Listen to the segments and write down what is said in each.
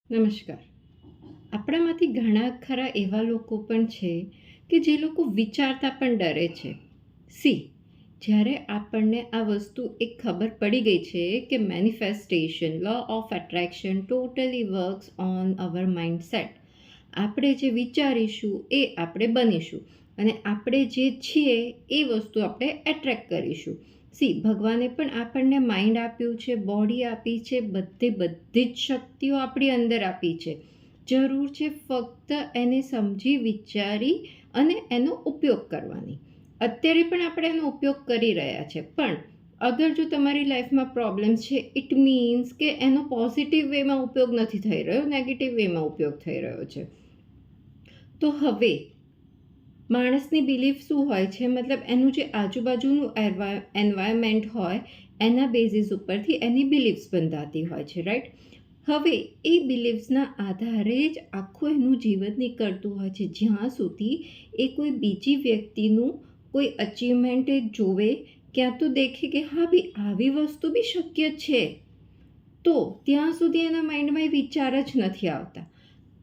નમસ્કાર. આપણામાંથી ઘણા ખરા એવા લોકો પણ છે કે જે લોકો વિચારતા પણ ડરે છે. સી, જ્યારે આપણને આ વસ્તુ એક ખબર પડી ગઈ છે કે manifestation, law of attraction totally works on our mindset. આપણે જે વિચારીશું એ આપણે બનીશું અને આપણે જે છીએ એ વસ્તુ આપણે એટ્રેક્ટ કરીશું. સી, ભગવાને પણ આપણને માઇન્ડ આપ્યું છે, બોડી આપી છે, બધી જ શક્તિઓ આપણી અંદર આપી છે. જરૂર છે ફક્ત એને સમજી વિચારી અને એનો ઉપયોગ કરવાની. અત્યારે પણ આપણે એનો ઉપયોગ કરી રહ્યા છે, પણ અગર જો તમારી લાઈફમાં પ્રોબ્લેમ્સ છે, ઇટ મીન્સ કે એનો પોઝિટિવ વેમાં ઉપયોગ નથી થઈ રહ્યો, નેગેટિવ વેમાં ઉપયોગ થઈ રહ્યો છે. તો હવે માણસની બિલીફ શું હોય છે, મતલબ એનું જે આજુબાજુનું એન્વાયરમેન્ટ હોય એના બેઝિસ ઉપરથી એની બિલીફ્સ બંધાતી હોય છે, રાઈટ? હવે એ બિલીફ્સના આધારે જ આખું એનું જીવન નીકળતું હોય છે, જ્યાં સુધી એ કોઈ બીજી વ્યક્તિનું કોઈ અચીવમેન્ટ જોવે, ક્યાં તો દેખે કે હા ભાઈ આવી વસ્તુ બી શક્ય છે, તો ત્યાં સુધી એના માઇન્ડમાં એ વિચાર જ નથી આવતા.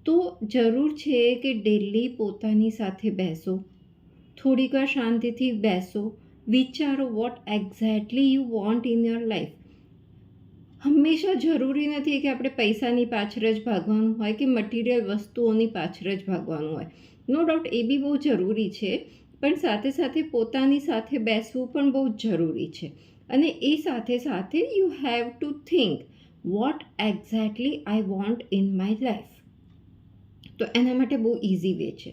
તો જરૂર છે કે ડેલી પોતાની સાથે બેસો, થોડીક વાર શાંતિથી બેસો, વિચારો vote exactly you want in your life. હંમેશા જરૂરી નથી કે આપણે પૈસાની પાછળ જ ભાગવાનું હોય કે મટીરિયલ વસ્તુઓની પાછળ જ ભાગવાનું હોય. નો ડાઉટ એ બી બહુ જરૂરી છે, પણ સાથે સાથે પોતાની સાથે બેસવું પણ બહુ જ જરૂરી છે. અને એ સાથે સાથે you have to think vote exactly I want in my life. તો એના માટે બહુ ઇઝી વે છે.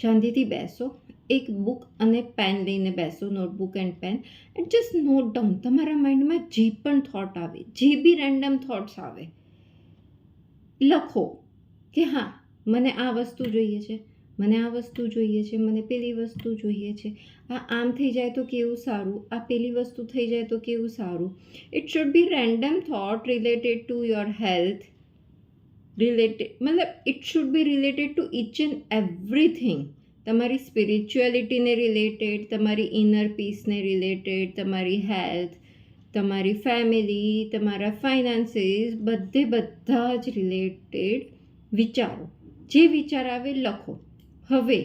શાંતિથી બેસો, એક બુક અને પેન લઈને બેસો, notebook and pen, and just note down તમારા માઇન્ડમાં જે પણ થોટ આવે, જે બી રેન્ડમ થોટ્સ આવે, લખો કે હા મને આ વસ્તુ જોઈએ છે, મને આ વસ્તુ જોઈએ છે, મને પેલી વસ્તુ જોઈએ છે, આ આમ થઈ જાય તો કેવું સારું, આ પેલી વસ્તુ થઈ જાય તો કેવું સારું. It should be random thought related to your health, મતલબ it should be related to each and everything. તમારી સ્પિરિચ્યુઆલિટીને રિલેટેડ, તમારી ઇનર પીસને રિલેટેડ, તમારી હેલ્થ, તમારી ફેમિલી, તમારા ફાઇનાન્સીસ, બધા જ રિલેટેડ વિચારો. જે વિચાર આવે લખો. હવે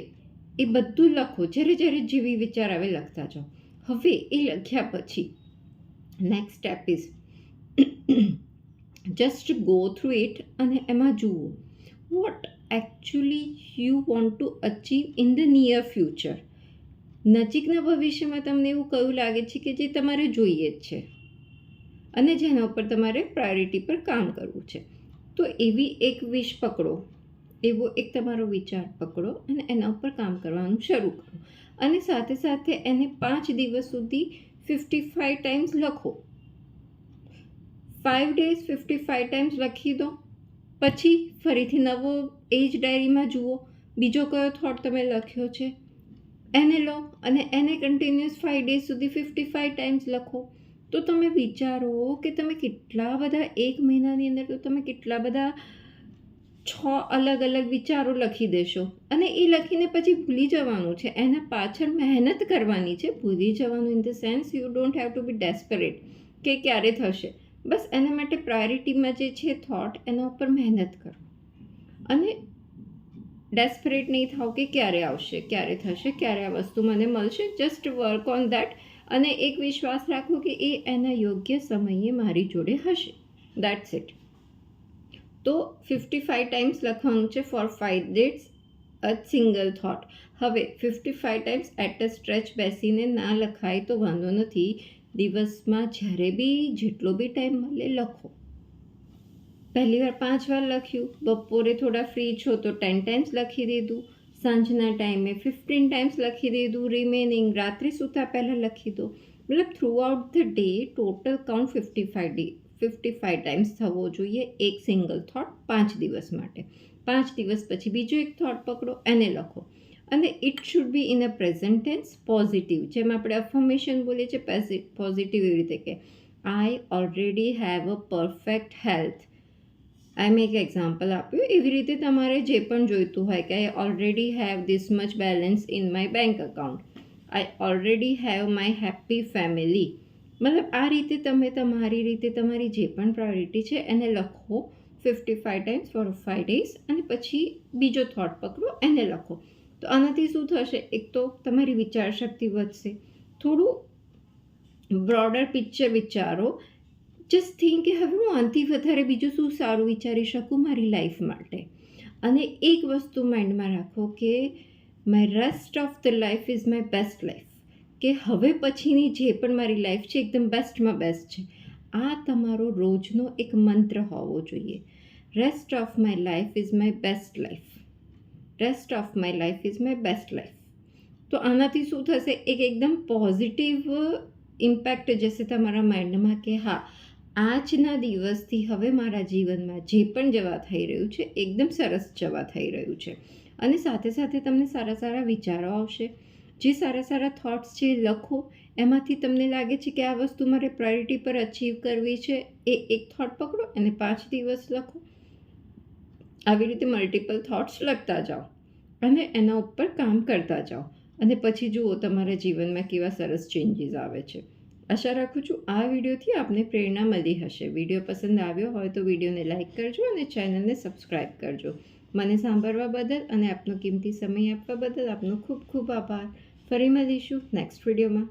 એ બધું લખો, જ્યારે જેવી વિચાર આવે લખતા જાઓ. હવે એ લખ્યા પછી next step is just go through it અને એમાં જુઓ what actually you want to achieve in the near future. નજીકના ભવિષ્યમાં તમને એવું કયું લાગે છે કે જે તમારે જોઈએ જ છે અને જેના ઉપર તમારે પ્રાયોરિટી પર કામ કરવું છે. તો એવી એક વિશ પકડો, એવો એક તમારો વિચાર પકડો અને એના ઉપર કામ કરવાનું શરૂ કરો. અને સાથે સાથે એને 5 દિવસ સુધી 55 ટાઈમ્સ લખો. 5 days 55 ટાઈમ્સ લખી દો. પછી ફરીથી નવો એ જ ડાયરીમાં જુઓ બીજો કયો થોટ તમે લખ્યો છે, એને લો અને એને કન્ટિન્યુઅસ 5 days સુધી 55 ટાઈમ્સ લખો. તો તમે વિચારો કે તમે કેટલા બધા એક મહિનાની અંદર તો તમે કેટલા બધા 6 અલગ અલગ વિચારો લખી દેશો. અને એ લખીને પછી ભૂલી જવાનું છે, એના પાછળ મહેનત કરવાની છે. ભૂલી જવાનું in the sense you don't have to be desperate કે ક્યારે થશે. બસ એના માટે પ્રાયોરિટીમાં જે છે થોટ એના ઉપર મહેનત કરો અને ડેસ્પરેટ નહીં થાવ કે ક્યારે આવશે, ક્યારે થશે, ક્યારે આ વસ્તુ મને મળશે. જસ્ટ વર્ક ઓન દેટ અને એક વિશ્વાસ રાખો કે એ એના યોગ્ય સમયે મારી જોડે હશે. That's it. તો 55 ટાઈમ્સ લખવાનું છે for 5 days a single thought. હવે 55 ટાઈમ્સ એટ અ સ્ટ્રેચ બેસીને ના લખાય તો વાંધો નથી, દિવસમાં જ્યારે બી જેટલો બી ટાઈમ મળે લખો. પહેલી વાર 5 વાર લખ્યું, બપોરે થોડા ફ્રી છો તો 10 ટાઈમ્સ લખી દીધું, સાંજના ટાઈમે 15 ટાઈમ્સ લખી દીધું, રિમેનિંગ રાત્રે સૂતા પહેલાં લખી દો. મતલબ through out the day total count 55 times થવો જોઈએ એક સિંગલ થોટ 5 દિવસ માટે. 5 દિવસ પછી બીજો એક થોટ પકડો, એને લખો. અને it should be in a present tense, positive. જેમ આપણે અફર્મેશન બોલીએ છીએ પોઝિટિવ, એવી રીતે કે I already have a perfect health. I મેં એક એક્ઝામ્પલ આપ્યું. એવી રીતે તમારે જે પણ જોઈતું હોય કે I already have this much balance in my bank account, I already have my happy family. મતલબ આ રીતે તમે તમારી રીતે તમારી જે પણ પ્રાયોરિટી છે એને લખો. 55 ટાઈમ્સ ફોર 5 ડેઝ, અને પછી બીજો થોટ પકડો, એને લખો. તો આનાથી શું થશે? એક તો તમારી વિચાર શક્તિ વધશે, થોડું બ્રોડર પિક્ચર વિચારો. જસ્ટ થિંક કે હવે હું આનાથી વધારે બીજું શું સારું વિચારી શકું મારી લાઈફ માટે. અને એક વસ્તુ માઇન્ડમાં રાખો કે my rest of the life is my best life, કે હવે પછીની જે પણ મારી લાઈફ છે એકદમ બેસ્ટમાં બેસ્ટ છે. આ તમારો રોજનો એક મંત્ર હોવો જોઈએ. Rest of my life is my best life, rest of my life is my best life. તો આનાથી શું થશે? એક એકદમ પોઝિટિવ ઇમ્પેક્ટ જશે તમારા માઇન્ડમાં કે હા, આજના દિવસથી હવે મારા જીવનમાં જે પણ જવા થઈ રહ્યું છે એકદમ સરસ જવા થઈ રહ્યું છે. અને સાથે સાથે તમને સારા સારા વિચારો આવશે. જે સારા સારા થોટ્સ છે લખો. એમાંથી તમને લાગે છે કે આ વસ્તુ મારે પ્રાયોરિટી પર અચીવ કરવી છે, એ એક થોટ પકડો અને 5 દિવસ લખો. આવી રીતે મલ્ટિપલ થોટ્સ લખતા જાઓ અને એના ઉપર કામ કરતા જાઓ, અને પછી જુઓ તમારા જીવનમાં કેવા સરસ ચેન્જીસ આવે છે. આશા રાખું છું આ વિડીયોથી આપને પ્રેરણા મળી હશે. વિડીયો પસંદ આવ્યો હોય તો વિડીયોને લાઇક કરજો અને ચેનલને સબસ્ક્રાઈબ કરજો. મને સાંભળવા બદલ અને આપનો કિંમતી સમય આપવા બદલ આપનો ખૂબ ખૂબ આભાર. ફરી મળીશું નેક્સ્ટ વિડીયોમાં.